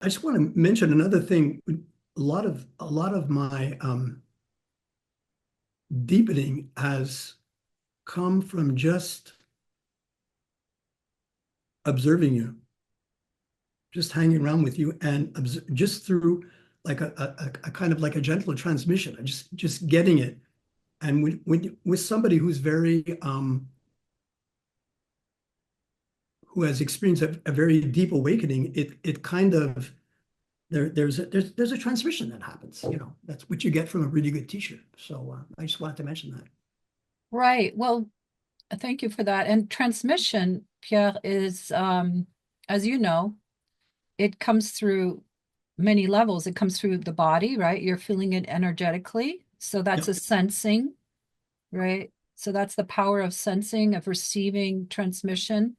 I just want to mention another thing. A lot of my deepening has come from just observing you, just hanging around with you, and just through like a kind of like a gentle transmission. I just getting it, and with somebody who's very who has experienced a very deep awakening, it kind of there's a transmission that happens. That's what you get from a really good teacher. So I just wanted to mention that. Right. Well, thank you for that. And transmission, Pierre, is, as you know, it comes through many levels. It comes through the body, right? You're feeling it energetically. So that's Yep. a sensing, right? So that's the power of sensing, of receiving transmission,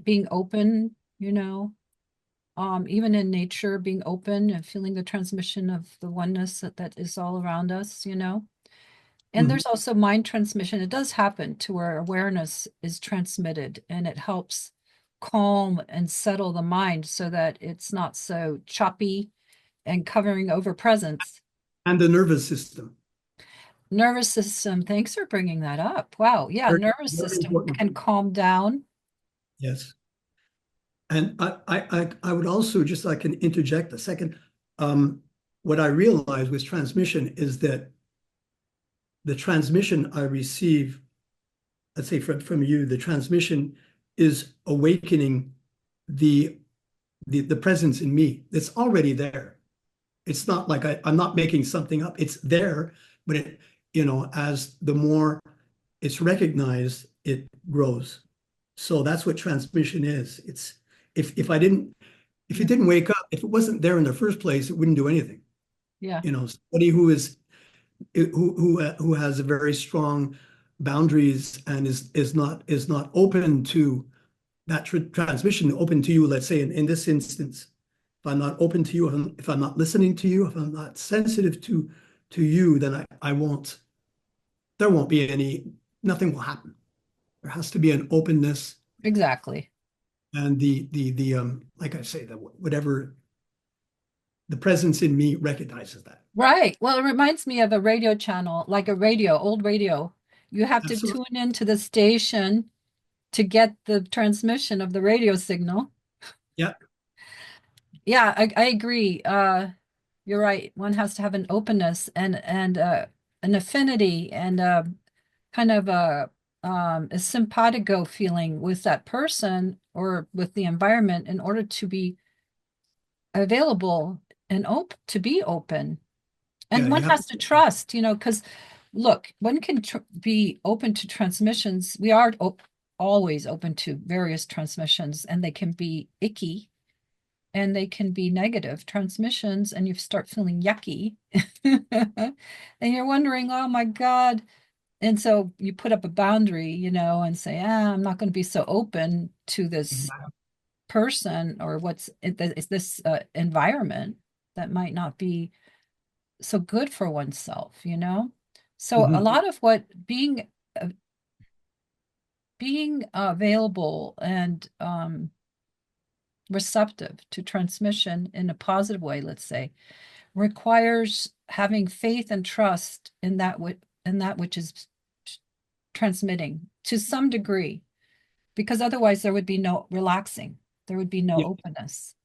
being open, even in nature, being open and feeling the transmission of the oneness that is all around us. And Mhm. there's also mind transmission. It does happen to where awareness is transmitted and it helps calm and settle the mind so that it's not so choppy and covering over presence. And the nervous system. Nervous system, thanks for bringing that up. Wow. Yeah, Very, nervous very system important. can calm down. Yes. And I would also just like can interject a second. Um, what I realized with transmission is that the transmission I receive, let's say from you, the transmission is awakening the the presence in me that's already there. It's not like I'm not making something up. It's there, but as the more it's recognized, it grows. So that's what transmission is. It's if I didn't if it Yeah. didn't wake up, if it wasn't there in the first place, it wouldn't do anything. Yeah. Somebody who has a very strong boundaries and is not open to that transmission, open to you. Let's say in this instance, if I'm not open to you, if I'm not listening to you, if I'm not sensitive to you, then I won't. There won't be any. Nothing will happen. There has to be an openness, Exactly. and the like I say, that whatever the presence in me recognizes that. Right. Well, it reminds me of a radio channel, like a radio, old radio. You have to Absolutely. tune into the station to get the transmission of the radio signal. Yeah. Yeah, I agree. You're right. One has to have an openness and an affinity and kind of a simpatico feeling with that person or with the environment in order to be available and open to be open. Yeah. And You one have to. has to trust, because look, one can be open to transmissions. We are always open to various transmissions, and they can be icky and they can be negative transmissions, and you start feeling yucky. And you're wondering, oh my God. And so you put up a boundary, and say, I'm not going to be so open to this person or is this environment that might not be so good for oneself. So a Mhm. lot of what being available and receptive to transmission in a positive way, let's say, requires having faith and trust in that which is transmitting to some degree, because otherwise there would be no relaxing, there would be no Yeah. openness.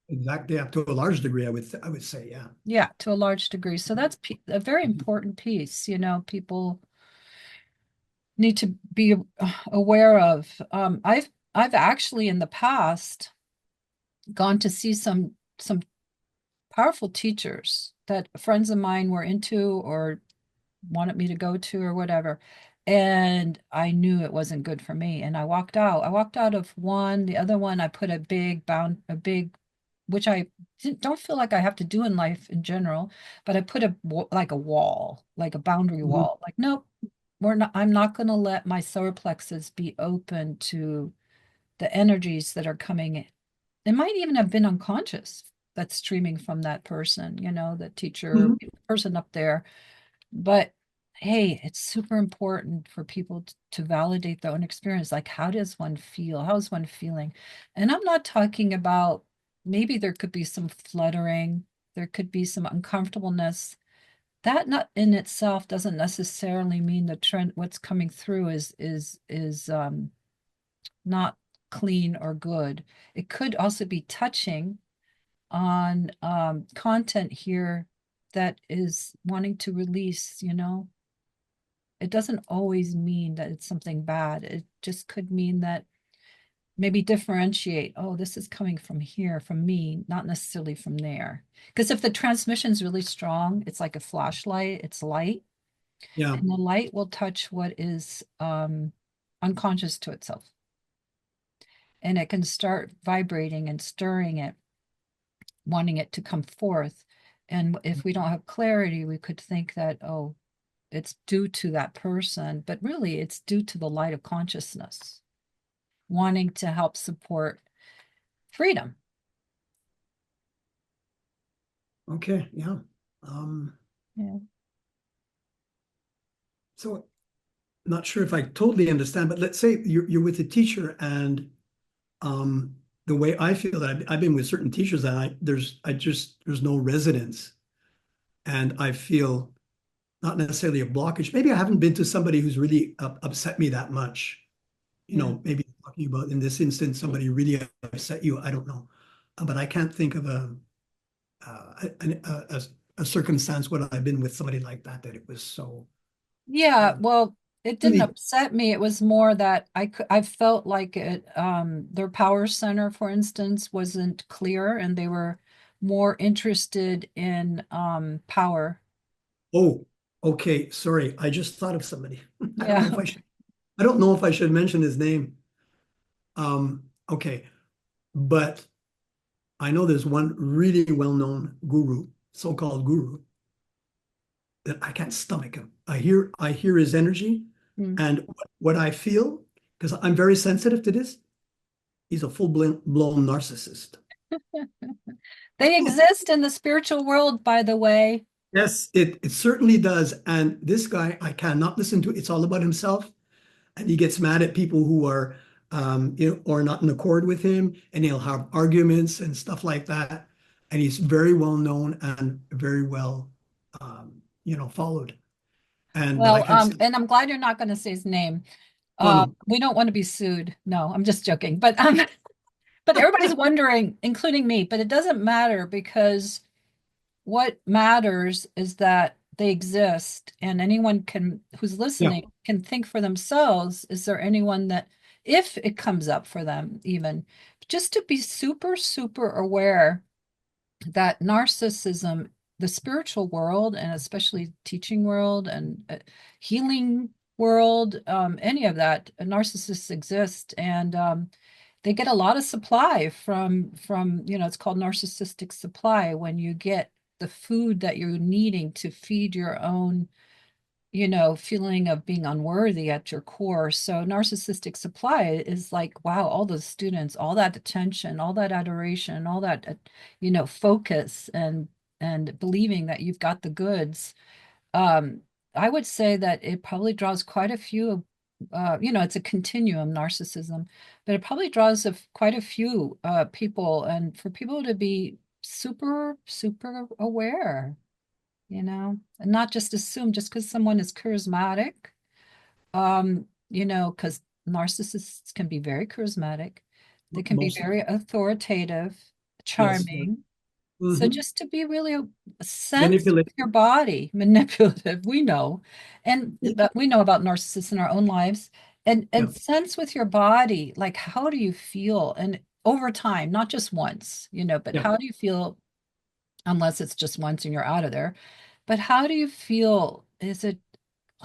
Exactly. Yeah, to a large degree, I would say, yeah. Yeah, to a large degree. So that's a very important piece, people need to be aware of. I've actually in the past gone to see some powerful teachers that friends of mine were into or wanted me to go to or whatever. And I knew it wasn't good for me. And I walked out. I walked out of one. The other one, I put a big, which I don't feel like I have to do in life in general, but I put like a wall, like a boundary Mhm. wall. Like, nope, I'm not going to let my solar plexus be open to the energies that are coming in. It might even have been unconscious that's streaming from that person, the teacher, Mhm. person up there. But hey, it's super important for people to validate their own experience. Like, how does one feel? How's one feeling? And I'm not talking about maybe there could be some fluttering, there could be some uncomfortableness. That not in itself doesn't necessarily mean the trend, what's coming through is not clean or good. It could also be touching on content here that is wanting to release, you know. It doesn't always mean that it's something bad. It just could mean that maybe differentiate, oh, this is coming from here, from me, not necessarily from there. Because if the transmission is really strong, it's like a flashlight, it's light, Yeah. and the light will touch what is unconscious to itself. And it can start vibrating and stirring it, wanting it to come forth. And if we don't have clarity, we could think that, oh, it's due to that person, but really it's due to the light of consciousness wanting to help support freedom. Okay. Yeah. Yeah. So not sure if I totally understand, but let's say you're with a teacher, and the way I feel that I've been with certain teachers, and there's no resonance, and I feel not necessarily a blockage. Maybe I haven't been to somebody who's really upset me that much. You Yeah. know, maybe talking about in this instance, somebody really upset you. I don't know, but I can't think of a circumstance when I've been with somebody like that it was so Yeah, well, it didn't really. upset me. It was more that I felt like their power center, for instance, wasn't clear, and they were more interested in power. Oh, okay. Sorry, I just thought of somebody. I don't know Yeah. if I should. I don't know if I should mention his name. Okay, but I know there's one really well-known guru, so-called guru, that I can't stomach him. I hear his energy, Mm. and what I feel, because I'm very sensitive to this, he's a full-blown narcissist. They exist in the spiritual world, by the way. Yes, it certainly does. And this guy, I cannot listen to. It's all about himself, and he gets mad at people who are, or not in accord with him, and he'll have arguments and stuff like that. And he's very well known and very well, followed. But I Well, can't. and I'm glad you're not going to say his name. No, no. We don't want to be sued. No, I'm just joking. But everybody's wondering, including me, but it doesn't matter because what matters is that they exist and anyone who's Yeah. listening can think for themselves, is there anyone that, if it comes up for them even, just to be super, super aware that narcissism, the spiritual world, and especially teaching world and healing world, any of that, narcissists exist, and they get a lot of supply from it's called narcissistic supply, when you get the food that you're needing to feed your own feeling of being unworthy at your core. So narcissistic supply is like, wow, all those students, all that attention, all that adoration, all that, focus and believing that you've got the goods. Um, I would say that it probably draws quite a few, it's a continuum, narcissism, but it probably draws quite a few people, and for people to be super, super aware, and not just assume just because someone is charismatic, because narcissists can be very charismatic. They can be Most of very authoritative, yes. charming. So Mhm. just to be really sense with Manipulate. your body, manipulative, we know. And Yeah. but we know about narcissists in our own lives. And Yeah. sense with your body, like how do you feel? And over time, not just once, but Yeah. how do you feel, unless it's just once and you're out of there. But how do you feel? Is it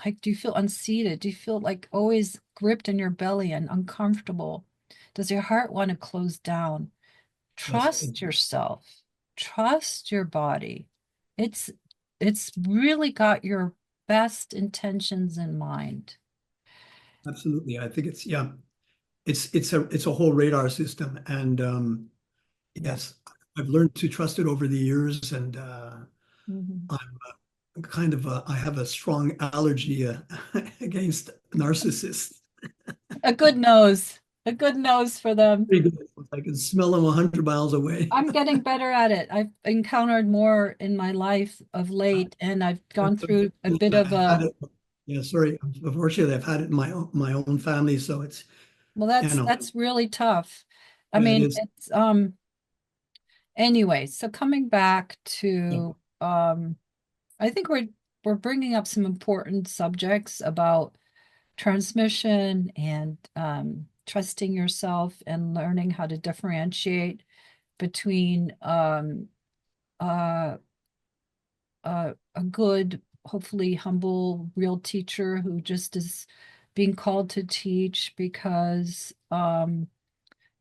like, do you feel unseated? Do you feel like always gripped in your belly and uncomfortable? Does your heart want to close down? Yes. Trust yourself. Trust your body. It's it's really got your best intentions in mind. Absolutely. I think it's, yeah. It's a whole radar system, and Yeah. yes, I've learned to trust it over the years, and Mhm. I'm I have a strong allergy against narcissists. A good nose. A good nose for them. Pretty good. I can smell them 100 miles away. I'm getting better at it. I've encountered more in my life of late, and I've gone through a bit of I've had a, it. Yeah, sorry. Unfortunately, I've had it in my own family, so it's, well, you know, that's really tough. I yeah, it mean, is. it's anyway, so coming back Yeah. to I think we're bringing up some important subjects about transmission and trusting yourself and learning how to differentiate between uh, a good, hopefully humble, real teacher who just is being called to teach because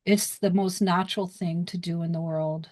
it's the most natural thing to do in the world.